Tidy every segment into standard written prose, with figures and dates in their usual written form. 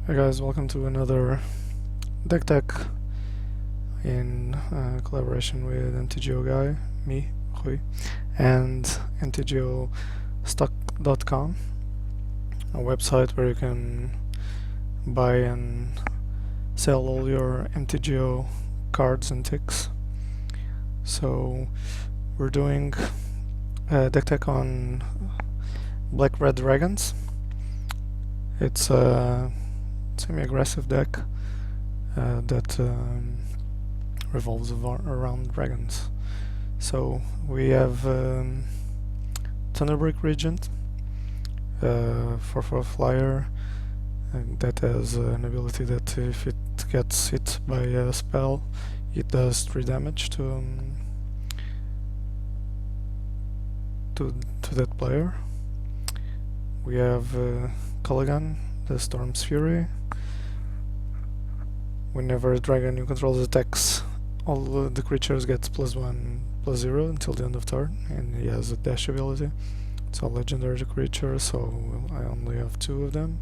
Hey guys, welcome to another deck tech in collaboration with mtgoguy, me, Rui, and mtgostock.com, a website where you can buy and sell all your mtgo cards and ticks. So we're doing deck tech on Black Red Dragons. It's a semi-aggressive deck that revolves around dragons. So we have Thunderbrick Regent, 4/4 flyer, and that has an ability that if it gets hit by a spell, it does 3 damage to that player. We have Culligan, the Storm's Fury. Whenever a dragon you control attacks, all the creatures get +1/+0 until the end of turn, and he has a dash ability. It's a legendary creature, so I only have 2 of them.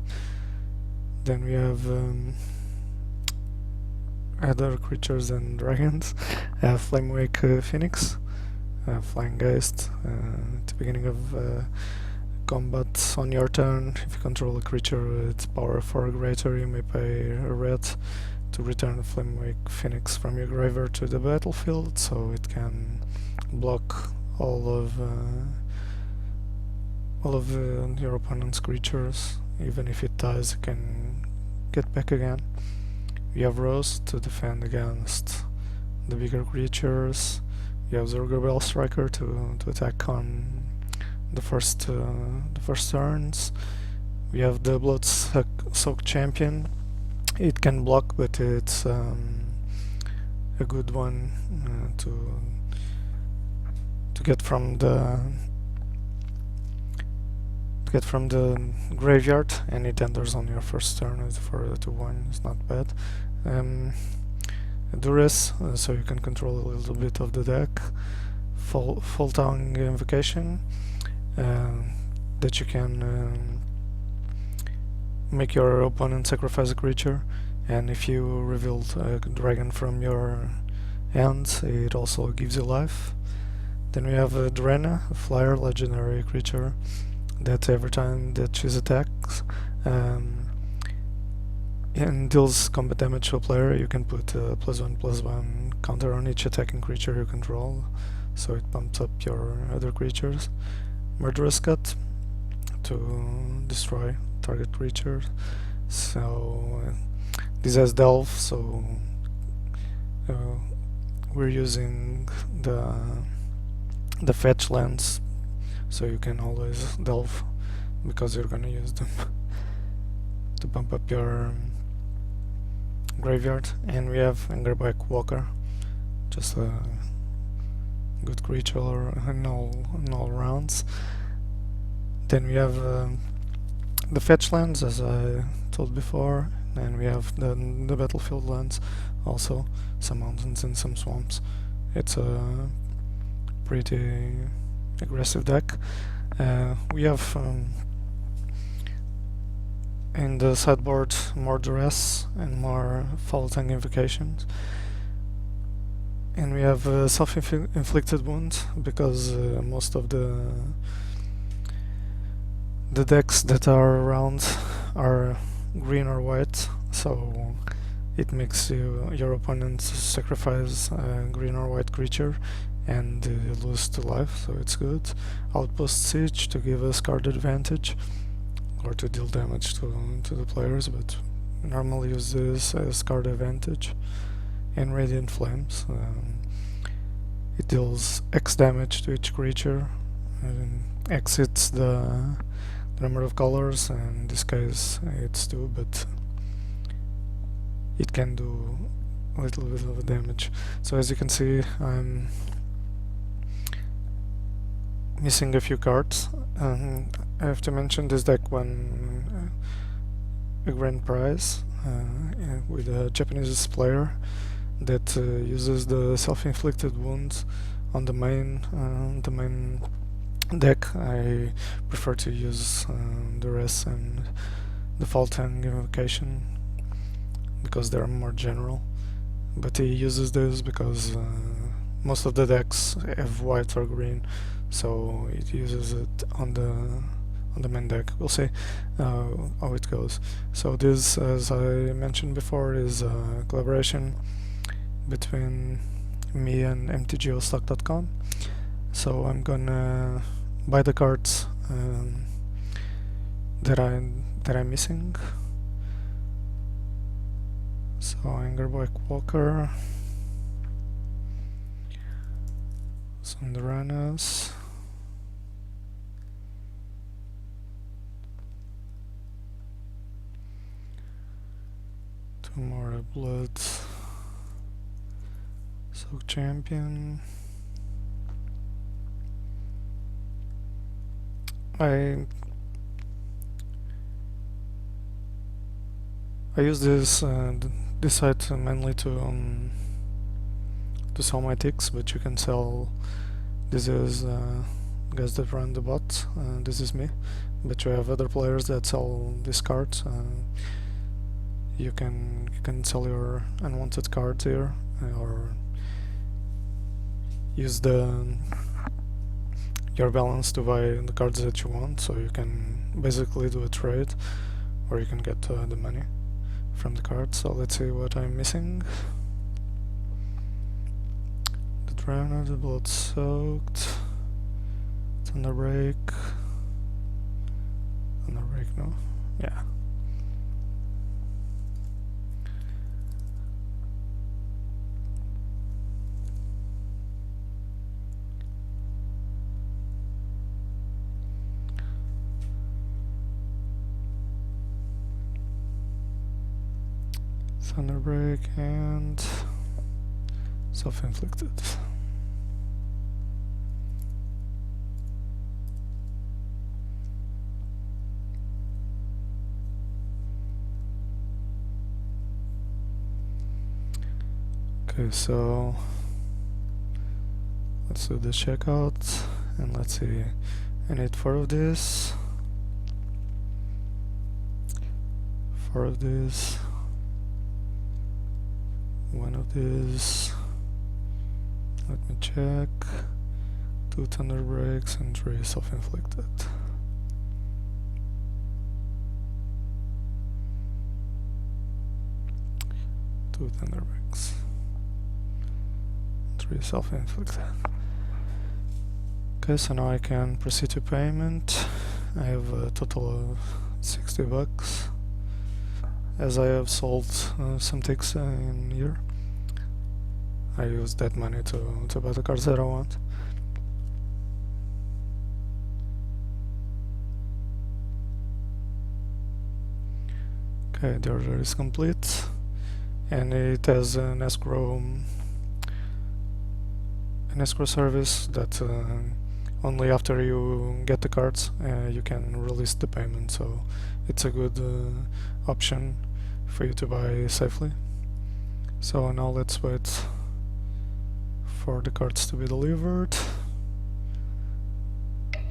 Then we have other creatures and dragons. Flamewake Phoenix, Flying Geist. At the beginning of combat on your turn, if you control a creature with its power 4 or greater, you may pay a red to return a Flamewake Phoenix from your graveyard to the battlefield, so it can block all of your opponent's creatures. Even if it dies, it can get back again. You have Rose to defend against the bigger creatures. You have Zergobel Striker to attack on the first turns. We have the Blood-Soaked Champion. It can block, but it's a good one to get from the graveyard, and it enters on your first turn for a 2/1. It's not bad. Duress, so you can control a little bit of the deck. Full Tongue Invocation, that you can make your opponent sacrifice a creature, and if you revealed a dragon from your hand, it also gives you life. Then we have Drena, a flyer legendary creature that every time that she attacks and deals combat damage to a player, you can put a +1/+1 counter on each attacking creature you control, so it pumps up your other creatures. Murderous Cut to destroy target creatures. So this has Delve, so we're using the fetch lands, so you can always delve because you're gonna use them to pump up your graveyard. And we have Angerback Walker, just a good creature in all rounds. Then we have the fetch lands, as I told before, and we have the battlefield lands, also some mountains and some swamps. It's a pretty aggressive deck. We have in the sideboard more Duress and more Full Tongue Invocations, and we have self-inflicted wound, because most of the decks that are around are green or white, so it makes your opponent sacrifice a green or white creature and lose 2 life, so it's good. Outpost Siege to give us card advantage or to deal damage to the players, but normally use this as card advantage. And Radiant Flames, it deals X damage to each creature, and X hits the number of colors, and in this case it's 2, but it can do a little bit of damage. So as you can see, I'm missing a few cards. I have to mention this deck won a grand prize with a Japanese player that uses the self-inflicted wounds on the main deck. I prefer to use Duress and the Full Tongue Invocation because they're more general. But he uses this because most of the decks have white or green, so it uses it on the main deck. We'll see how it goes. So this, as I mentioned before, is a collaboration between me and mtgostock.com. So I'm gonna buy the cards that I'm missing. So Angerboy Walker, Sunderanas, Tomorrow Blood, Soak Champion. I use this site mainly to sell my ticks, but you can sell. This is guys that run the bot. This is me, but you have other players that sell these cards. You can sell your unwanted cards here, or use your balance to buy the cards that you want. So you can basically do a trade, or you can get the money from the cards. So let's see what I'm missing. The Drowner, the Blood Soaked, Thunderbreak, no? Yeah. Thunderbreak and Self-Inflicted. Okay, so let's do the checkout, and let's see, I need 4 of this, 4 of this, 1 of this, let me check, 2 Thunder Breaks and 3 Self-Inflicted. Two Thunder Breaks, 3 Self-Inflicted. Okay, so now I can proceed to payment. I have a total of 60 bucks. As I have sold some ticks in here, I use that money to buy the cards that I want. Okay, the order is complete, and it has an escrow service that only after you get the cards you can release the payment, so it's a good option for you to buy safely. So now let's wait for the cards to be delivered. Let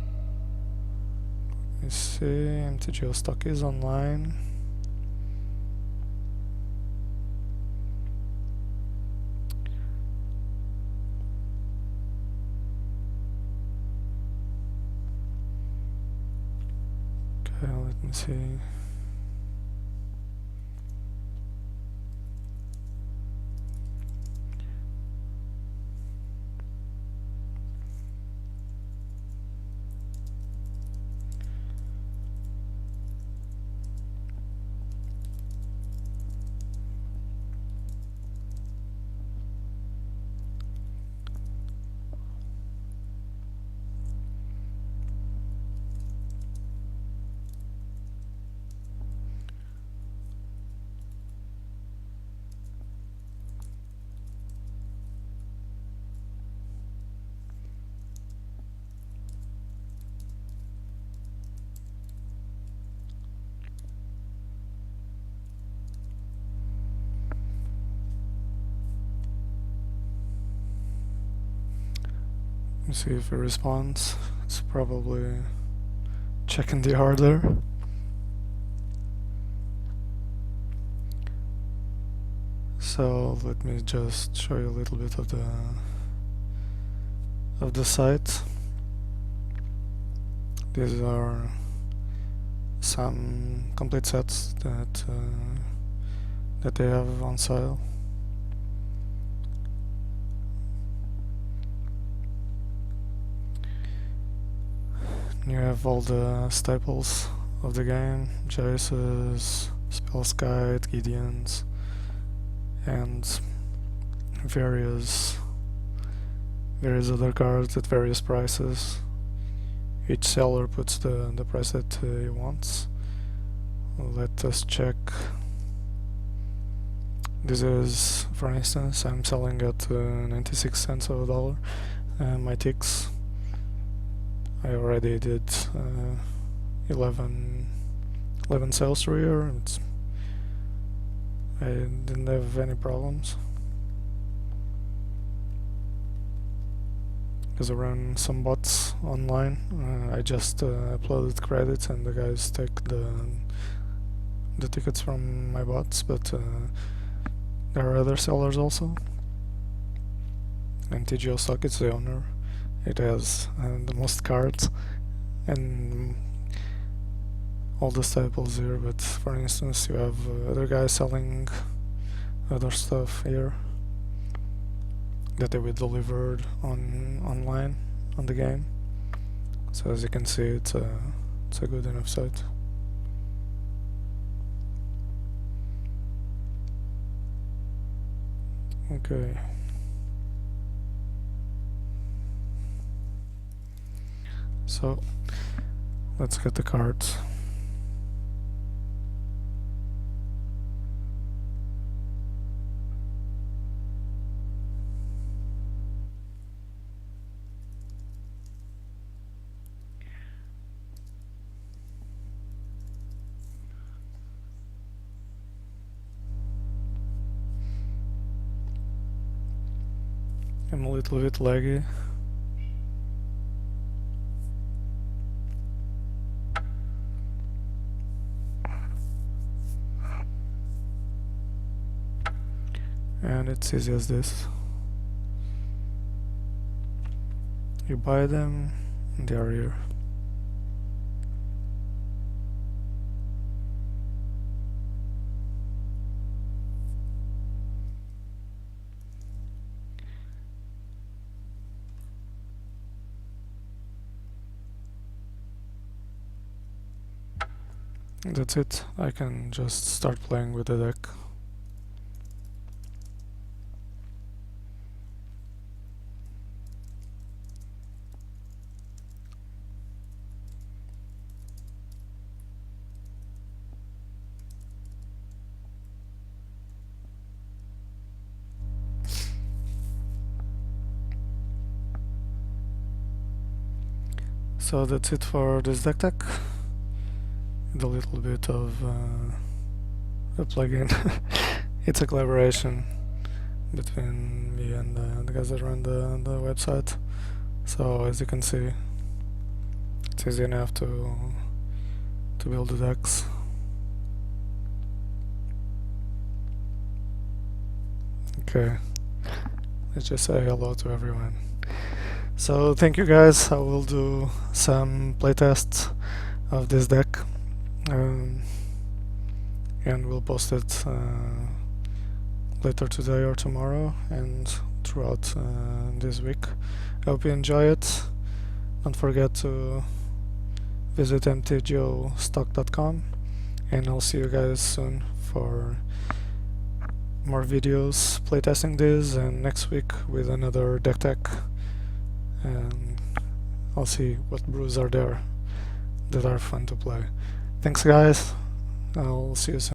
me see, MTGO stock is online. Okay, let me see. Let me see if it responds. It's probably checking the order. So let me just show you a little bit of the site. These are some complete sets that they have on sale. You have all the staples of the game: Jace's, Spellskite, Gideon's, and various other cards at various prices. Each seller puts the price that he wants. Let us check. This is, for instance, I'm selling at 96 cents of a dollar. My ticks, I already did 11 sales through here. I didn't have any problems, because I ran some bots online. I just uploaded credits and the guys take the tickets from my bots, but there are other sellers also. mtgoguy is the owner. It has the most cards and all the staples here, but for instance you have other guys selling other stuff here that they will delivered online on the game. So as you can see, it's a good enough site. Okay. So let's get the cards. I'm a little bit laggy. And it's easy as this. You buy them and they are here. That's it. I can just start playing with the deck. So that's it for this deck tech. And a little bit of a plugin. It's a collaboration between me and the guys that run the website. So as you can see, it's easy enough to build the decks. Okay, let's just say hello to everyone. So thank you guys. I will do some playtests of this deck, and we'll post it later today or tomorrow and throughout this week. I hope you enjoy it. Don't forget to visit mtgostock.com, and I'll see you guys soon for more videos playtesting this, and next week with another deck tech. And I'll see what brews are there that are fun to play. Thanks guys, I'll see you soon.